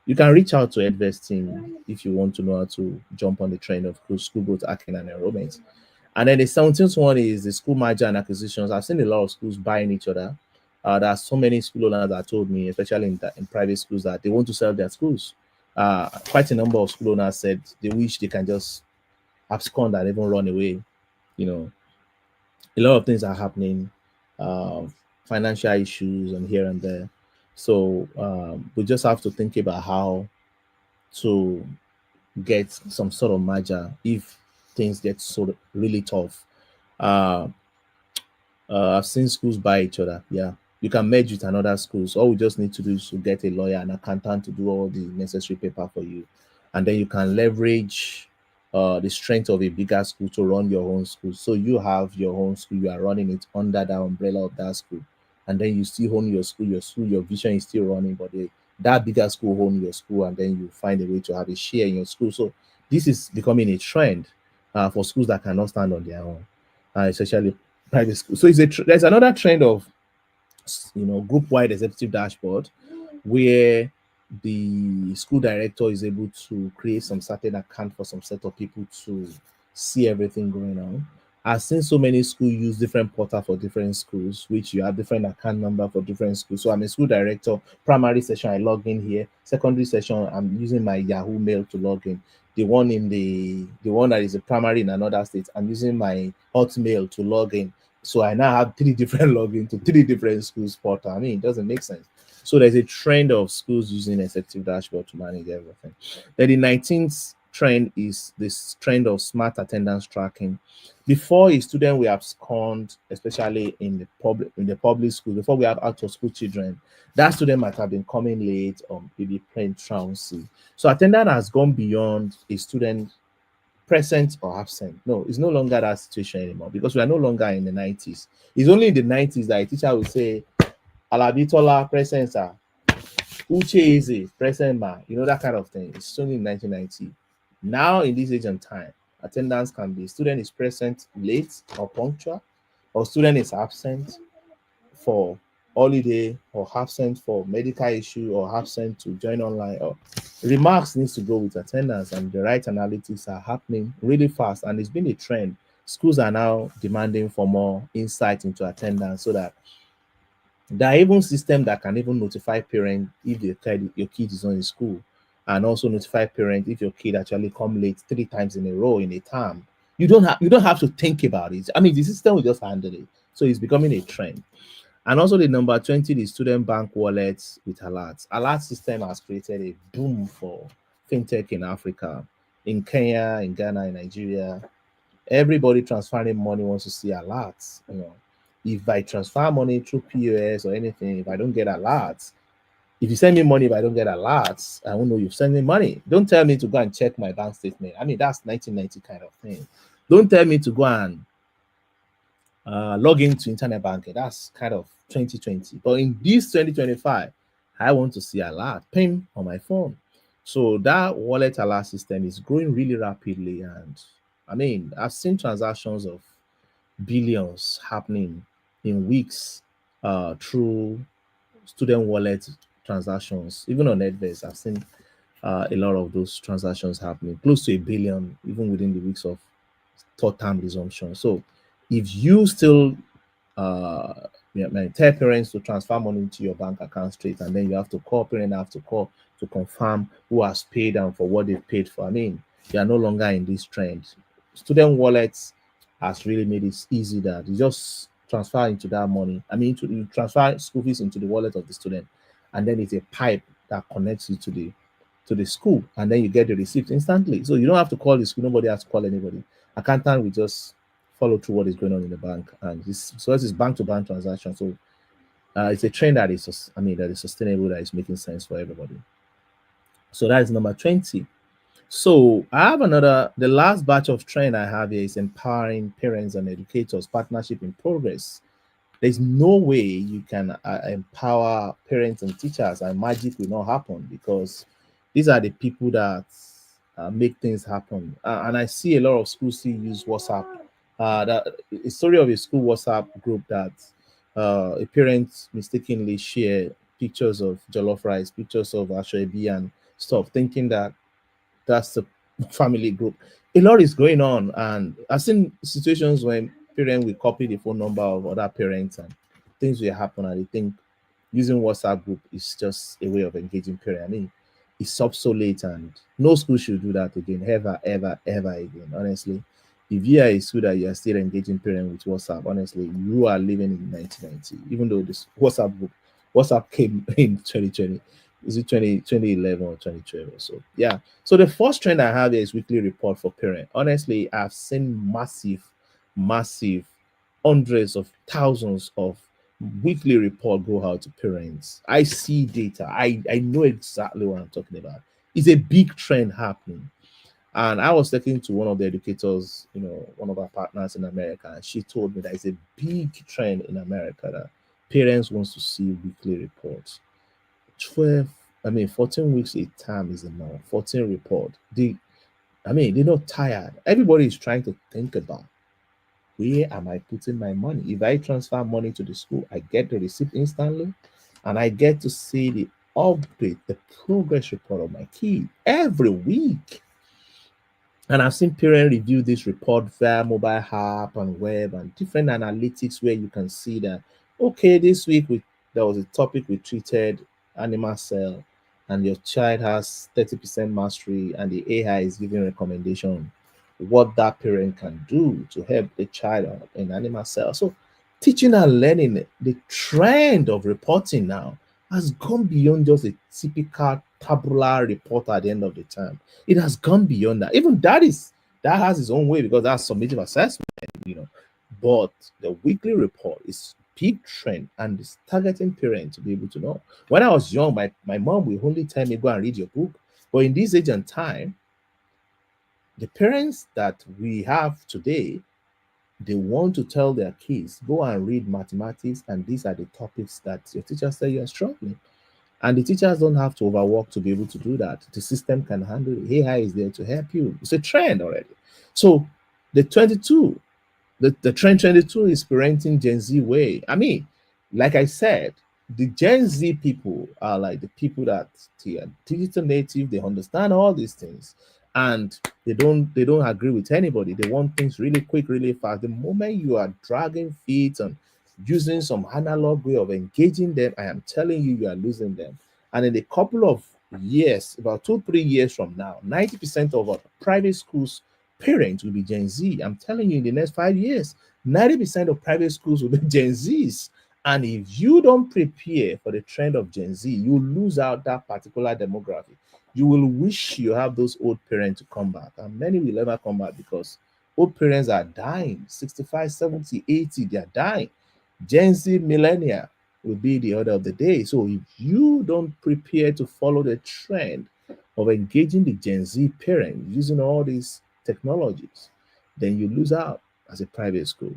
You can reach out to Edvis team if you want to know how to jump on the trend of school growth, hacking, and enrollment. And then the 17th one is the school merger and acquisitions. I've seen a lot of schools buying each other. There are so many school owners that told me, especially in private schools, that they want to sell their schools. quite a number of school owners said they wish they can just abscond and even run away. You know, a lot of things are happening, financial issues and here and there. So we just have to think about how to get some sort of merger if things get sort of really tough. Uh, I've seen schools buy each other. Yeah, you can merge with another schools. All we just need to do is to get a lawyer and accountant to do all the necessary paper for you, and then you can leverage the strength of a bigger school to run your own school. So you have your own school, you are running it under the umbrella of that school, and then you still own your school. Your vision is still running, but that bigger school own your school, and then you find a way to have a share in your school. So this is becoming a trend for schools that cannot stand on their own, especially private school. So there's another trend of group-wide executive dashboard where the school director is able to create some certain account for some set of people to see everything going on. I've seen so many schools use different portal for different schools, which you have different account number for different schools. So I'm a school director. Primary session, I log in here. Secondary session, I'm using my Yahoo Mail to log in. The one that is a primary in another state, I'm using my Hotmail to log in. So I now have 3 different logins to 3 different schools portal. I mean, it doesn't make sense. So there's a trend of schools using executive dashboard to manage everything. Then the 19th trend is this trend of smart attendance tracking. Before, a student will abscond, especially in the public school, before we have out of school children, that student might have been coming late or maybe playing truancy. So attendance has gone beyond a student present or absent. No, it's no longer that situation anymore because we are no longer in the 90s. It's only in the 90s that a teacher will say, Alabitola present, sir. Uche Eze present, ma. That kind of thing. It's only in 1990. Now, in this age and time, attendance can be student is present late or punctual, or student is absent for holiday, or absent for medical issue, or absent to join online. Or remarks needs to go with attendance, and the right analytics are happening really fast, and it's been a trend. Schools are now demanding for more insight into attendance, so that there are even systems that can even notify parents if your kid is not in school, and also notify parents if your kid actually come late 3 times in a row in a term. You don't have to think about it. I mean, the system will just handle it. So it's becoming a trend. And also the number 20, the student bank wallets with alerts. Alert system has created a boom for fintech in Africa, in Kenya, in Ghana, in Nigeria. Everybody transferring money wants to see alerts. If I transfer money through POS or anything, if I don't get alerts, if you send me money, if I don't get alerts, I won't know you've sent me money. Don't tell me to go and check my bank statement. I mean, that's 1990 kind of thing. Don't tell me to go and log into internet banking. That's kind of 2020. But in this 2025, I want to see alert ping on my phone. So that wallet alert system is growing really rapidly. And I mean, I've seen transactions of billions happening in weeks through student wallet transactions. Even on Edvest, I've seen a lot of those transactions happening, close to 1 billion, even within the weeks of third term resumption. So if you still tell parents to transfer money into your bank account straight, and then you have to call, parent have to call to confirm who has paid and for what they've paid for. I mean, you are no longer in this trend. Student wallets has really made it easy that you just transfer into that money. I mean, you transfer school fees into the wallet of the student, and then it's a pipe that connects you to the school, and then you get the receipt instantly. So you don't have to call the school. Nobody has to call anybody. Accountant will just follow through what is going on in the bank, and this is bank-to-bank transaction. So it's a trend that is sustainable, that is making sense for everybody. So that is number 20. So I have the last batch of trend I have here is empowering parents and educators, partnership in progress. There's no way you can empower parents and teachers and magic will not happen, because these are the people that make things happen. And I see a lot of schools still use WhatsApp. A story of a school WhatsApp group that a parent mistakenly share pictures of jollof rice, pictures of ashwebi and stuff, thinking that that's the family group. A lot is going on, and I've seen situations when parents will copy the phone number of other parents and things will happen, and they think using WhatsApp group is just a way of engaging parents. I mean, is obsolete, and no school should do that again, ever, ever, ever again. Honestly, if you are a school that you are still engaging parents with WhatsApp, honestly, you are living in 1990. Even though this WhatsApp came in 2020, is it 2011 or 2012 or so? Yeah. So the first trend I have here is weekly report for parent. Honestly, I've seen massive hundreds of thousands of weekly report go out to parents. I see data. I know exactly what I'm talking about. It's a big trend happening. And I was talking to one of the educators, one of our partners in America, and she told me that it's a big trend in America that parents wants to see weekly reports. 14 weeks a term is enough. 14 report. They're not tired. Everybody is trying to think about, where am I putting my money? If I transfer money to the school, I get the receipt instantly, and I get to see the update, the progress report of my kid every week. And I've seen parents review this report via mobile app and web and different analytics where you can see that, okay, this week there was a topic we treated, animal cell, and your child has 30% mastery, and the AI is giving recommendation what that parent can do to help the child in animal cell. So teaching and learning, the trend of reporting now has gone beyond just a typical tabular report at the end of the term. It has gone beyond that. Even that has its own way, because that's summative assessment, But the weekly report is big trend, and it's targeting parents to be able to know. When I was young, my mom will only tell me, go and read your book. But in this age and time, the parents that we have today, they want to tell their kids, go and read mathematics, and these are the topics that your teacher said you are struggling. And the teachers don't have to overwork to be able to do that. The system can handle it. AI is there to help you. It's a trend already. So the trend 22 is parenting Gen Z way. Like I said, the Gen Z people are like the people that they are digital native. They understand all these things, and they don't agree with anybody. They want things really quick, really fast. The moment you are dragging feet and using some analog way of engaging them, I am telling you, you are losing them. And in a couple of years, about 2-3 years from now, 90% of our private schools parents will be Gen Z. I'm telling you, in the next 5 years, 90% of private schools will be Gen Zs. And if you don't prepare for the trend of Gen Z, you lose out that particular demographic. You will wish you have those old parents to come back, and many will never come back, because old parents are dying. 65, 70, 80, they are dying. Gen Z millennia will be the order of the day. So if you don't prepare to follow the trend of engaging the Gen Z parent using all these technologies, then you lose out as a private school.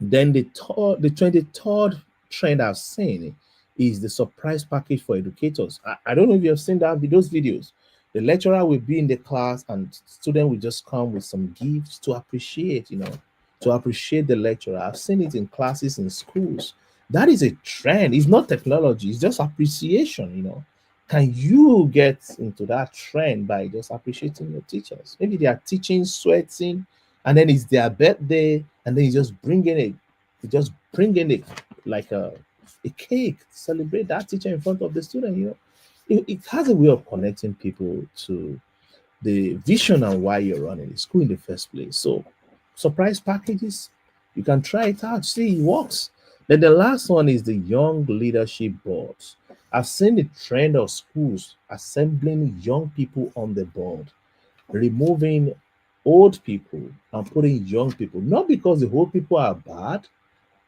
Then the 23rd trend I've seen is the surprise package for educators. I don't know if you have seen those videos. The lecturer will be in the class, and student will just come with some gifts to appreciate, the lecturer. I've seen it in classes in schools. That is a trend. It's not technology, it's just appreciation. Can you get into that trend by just appreciating your teachers? Maybe they are teaching, sweating, and then it's their birthday, and then you just bring in like a cake to celebrate that teacher in front of the student. It has a way of connecting people to the vision and why you're running the school in the first place. So surprise packages, you can try it out, see it works. Then the last one is the young leadership boards. I've seen the trend of schools assembling young people on the board, removing old people and putting young people, not because the old people are bad,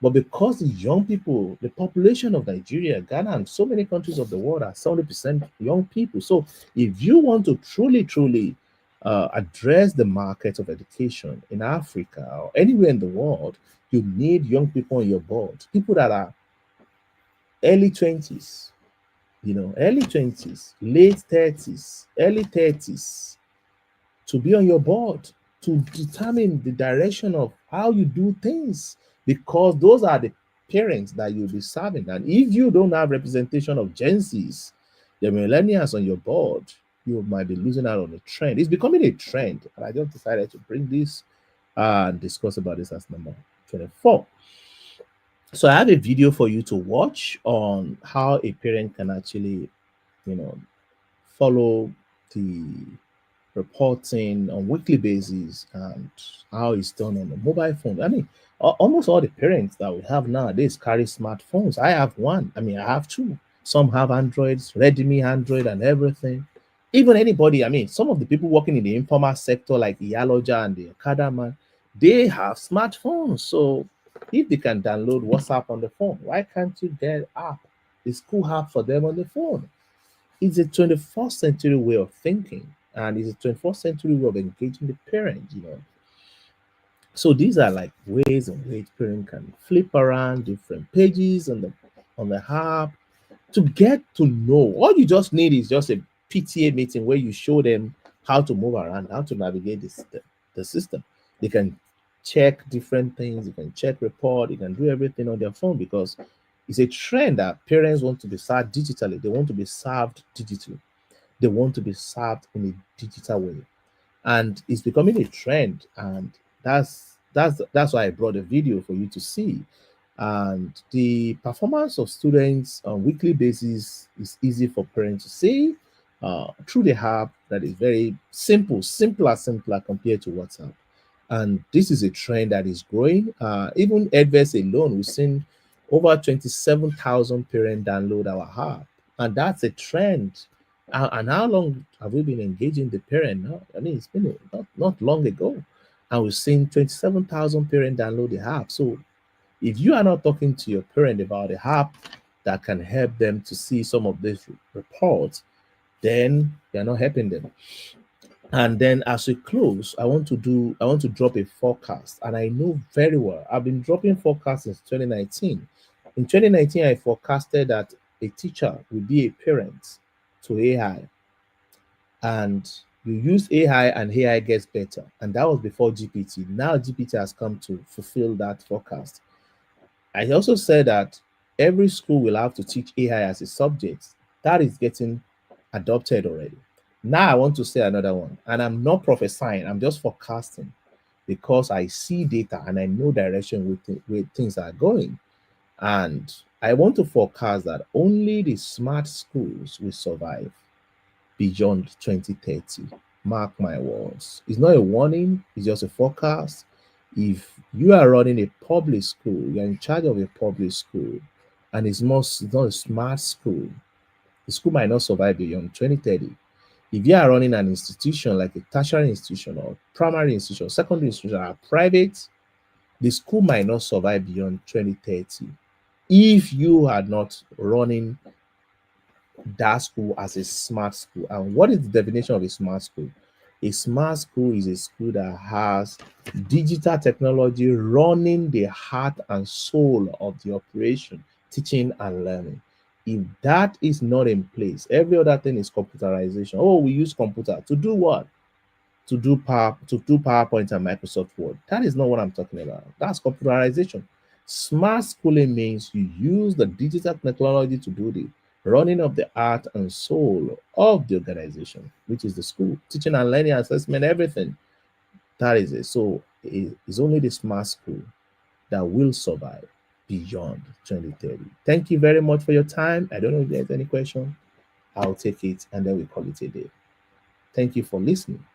but because the young people, the population of Nigeria, Ghana, and so many countries of the world are 70% young people. So if you want to truly address the market of education in Africa or anywhere in the world, you need young people on your board, people that are early 20s, early 20s, late 30s, early 30s, to be on your board, to determine the direction of how you do things, because those are the parents that you'll be serving. And if you don't have representation of Gen Zs, the millennials on your board, you might be losing out on the trend. It's becoming a trend, and I just decided to bring this and discuss about this as number 24. So I have a video for you to watch on how a parent can actually, follow the reporting on weekly basis and how it's done on the mobile phone. I mean, almost all the parents that we have nowadays carry smartphones. I have one. I mean, I have two. Some have Androids, Redmi Android, and everything. Even anybody, I mean, some of the people working in the informal sector, like Iyaloja and the Okada man, they have smartphones. So if they can download WhatsApp on the phone, why can't you get app, the school app for them on the phone? It's a 21st century way of thinking, and it's a 21st century way of engaging the parent. So these are like ways in which parents can flip around different pages on the app to get to know. All you just need is just a PTA meeting where you show them how to move around, how to navigate the system. They can check different things, you can check report, you can do everything on their phone, because it's a trend that parents want to be served digitally. They want to be served digitally. They want to be served in a digital way. And it's becoming a trend. And that's why I brought a video for you to see. And the performance of students on weekly basis is easy for parents to see through the app that is very simpler compared to WhatsApp. And this is a trend that is growing. Even Edverse alone, we've seen over 27,000 parents download our app, and that's a trend. And how long have we been engaging the parent now? I mean, it's been not long ago, and we've seen 27,000 parents download the app. So if you are not talking to your parent about the app that can help them to see some of these reports, then you're not helping them. And then as we close, I want to drop a forecast. And I know very well, I've been dropping forecasts since 2019. In 2019, I forecasted that a teacher will be a parent to AI. And you use AI and AI gets better. And that was before GPT. Now GPT has come to fulfill that forecast. I also said that every school will have to teach AI as a subject. That is getting adopted already. Now I want to say another one, and I'm not prophesying, I'm just forecasting, because I see data and I know direction where things are going. And I want to forecast that only the smart schools will survive beyond 2030. Mark my words. It's not a warning, it's just a forecast. If you are running a public school, you're in charge of a public school, and it's not a smart school, the school might not survive beyond 2030. If you are running an institution like a tertiary institution or primary institution, secondary institution, or private, the school might not survive beyond 2030 if you are not running that school as a smart school. And what is the definition of a smart school? A smart school is a school that has digital technology running the heart and soul of the operation, teaching and learning. If that is not in place, every other thing is computerization. Oh, we use computer to do what? To do PowerPoint and Microsoft Word. That is not what I'm talking about. That's computerization. Smart schooling means you use the digital technology to do the running of the heart and soul of the organization, which is the school, teaching and learning, assessment, everything. That is it. So it's only the smart school that will survive beyond 2030. Thank you very much for your time. I don't know if there's any question. I'll take it and then we call it a day. Thank you for listening.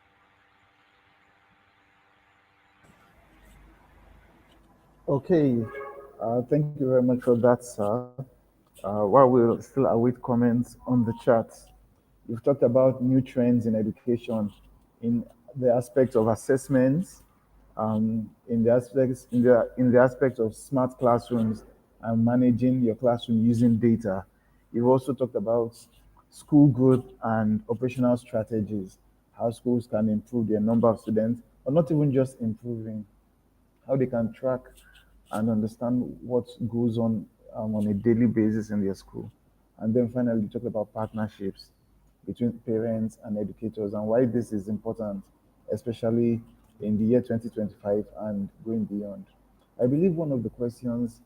Okay, thank you very much for that, sir. While we'll still await comments on the chat, you've talked about new trends in education, in the aspect of assessments, in the aspect of smart classrooms and managing your classroom using data. You've also talked about school growth and operational strategies, how schools can improve their number of students, or not even just improving, how they can track and understand what goes on a daily basis in their school. And then finally, you talk about partnerships between parents and educators and why this is important, especially in the year 2025 and going beyond. I believe one of the questions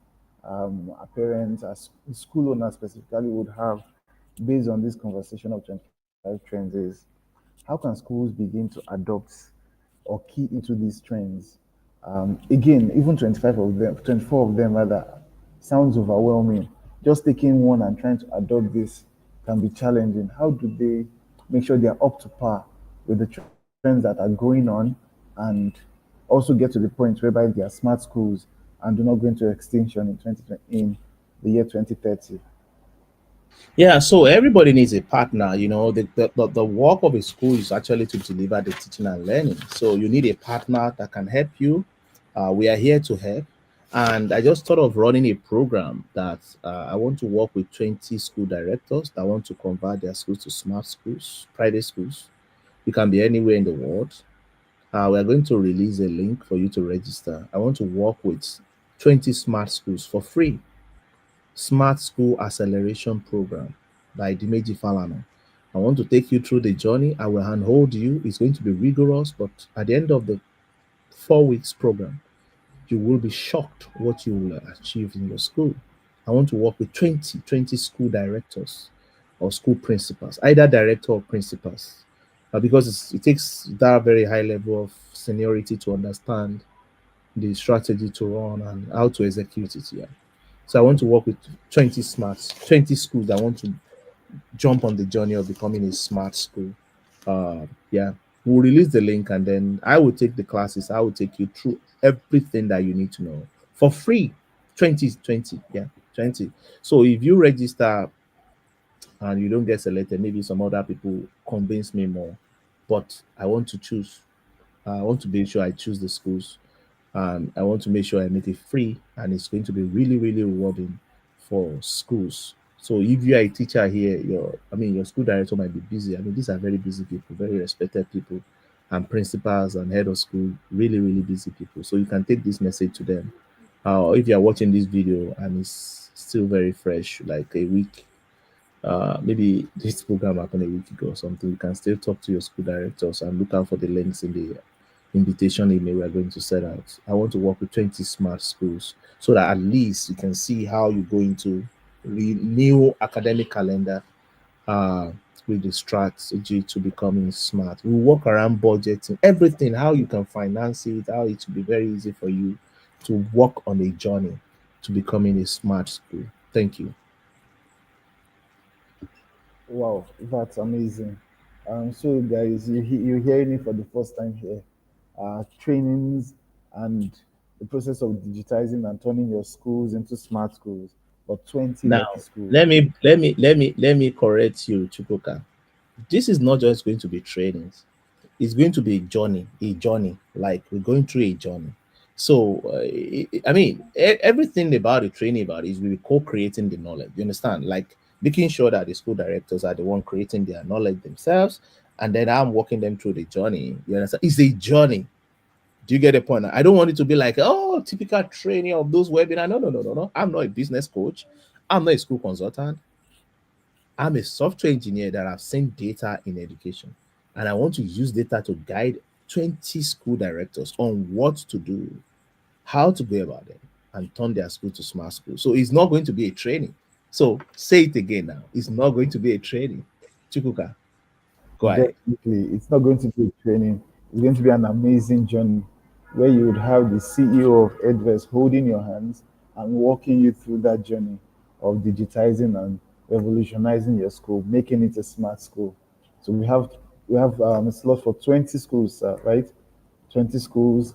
our parents, as school owners specifically, would have based on this conversation of 25 trends is, how can schools begin to adopt or key into these trends? Again, even 25 of them, 24 of them rather, sounds overwhelming. Just taking one and trying to adopt this can be challenging. How do they make sure they're up to par with the trends that are going on, and also get to the point whereby they are smart schools and do not go into extinction in 2020, in the year 2030. Yeah, so everybody needs a partner. The work of a school is actually to deliver the teaching and learning. So you need a partner that can help you. We are here to help. And I just thought of running a program that I want to work with 20 school directors that want to convert their schools to smart schools, private schools. You can be anywhere in the world. We are going to release a link for you to register. I want to work with 20 smart schools for free. Smart School Acceleration Program by Dimeji Falana. I want to take you through the journey. I will handhold you. It's going to be rigorous, but at the end of the 4 weeks program, you will be shocked what you will achieve in your school. I want to work with 20 school directors or school principals, either director or principals, because it takes that very high level of seniority to understand the strategy to run and how to execute it. Yeah. So I want to work with 20 smarts, 20 schools that want to jump on the journey of becoming a smart school. Yeah, we'll release the link and then I will take the classes. I will take you through everything that you need to know for free. 20, yeah, 20. So if you register and you don't get selected, maybe some other people convince me more. But I want to choose. I want to make sure I choose the schools, and I want to make sure I make it free, and it's going to be really, really rewarding for schools. So if you are a teacher here, your school director might be busy. I mean, these are very busy people, very respected people, and principals and head of school, really, really busy people. So you can take this message to them. If you are watching this video and it's still very fresh, like a week, maybe this program happened a week ago or something, you can still talk to your school directors and look out for the links in the invitation email we are going to set out. I want to work with 20 smart schools so that at least you can see how you go into new academic calendar uh, with the strategy to becoming smart. We work around budgeting, everything, how you can finance it, how it will be very easy for you to work on a journey to becoming a smart school. Thank you. Wow, that's amazing. So guys, you're hearing it for the first time here. Trainings and the process of digitizing and turning your schools into smart schools, but 20 Now, lucky schools. let me correct you, Chukwuka. This is not just going to be trainings. It's going to be a journey. Like we're going through a journey. So, I mean, everything about the training about is we co-creating the knowledge. You understand? Like making sure that the school directors are the one creating their knowledge themselves, and then I'm walking them through the journey. You understand? It's a journey. Do you get the point? I don't want it to be like, oh, typical training of those webinars. No, no, no, no, no. I'm not a business coach. I'm not a school consultant. I'm a software engineer that have seen data in education, and I want to use data to guide 20 school directors on what to do, how to go about it, and turn their school to smart school. So it's not going to be a training. So say it again now. It's not going to be a training. Chukuka, go ahead. Definitely, it's not going to be a training. It's going to be an amazing journey where you would have the CEO of Edvest holding your hands and walking you through that journey of digitizing and revolutionizing your school, making it a smart school. So we have a slot for 20 schools, right? 20 schools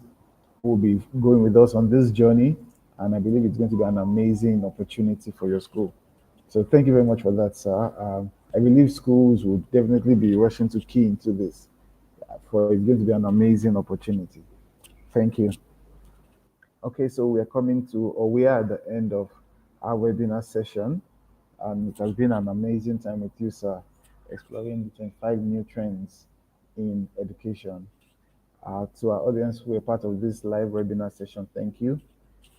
will be going with us on this journey, and I believe it's going to be an amazing opportunity for your school. So thank you very much for that, sir. I believe schools will definitely be rushing to key into this. For it's going to be an amazing opportunity. Thank you. Okay, so we are coming to, or we are at the end of our webinar session, and it has been an amazing time with you, sir, exploring the 25 new trends in education. To our audience who are part of this live webinar session, thank you.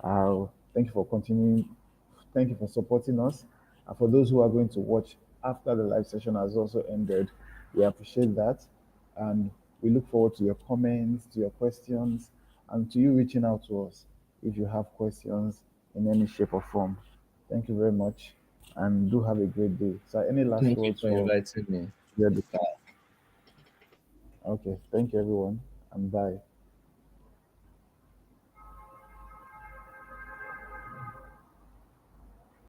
Thank you for continuing. Thank you for supporting us. For those who are going to watch after the live session has also ended, we appreciate that. And we look forward to your comments, to your questions, and to you reaching out to us if you have questions in any shape or form. Thank you very much, and do have a great day. So, any last Thank you words for for inviting me. the Okay, thank you, everyone, and bye.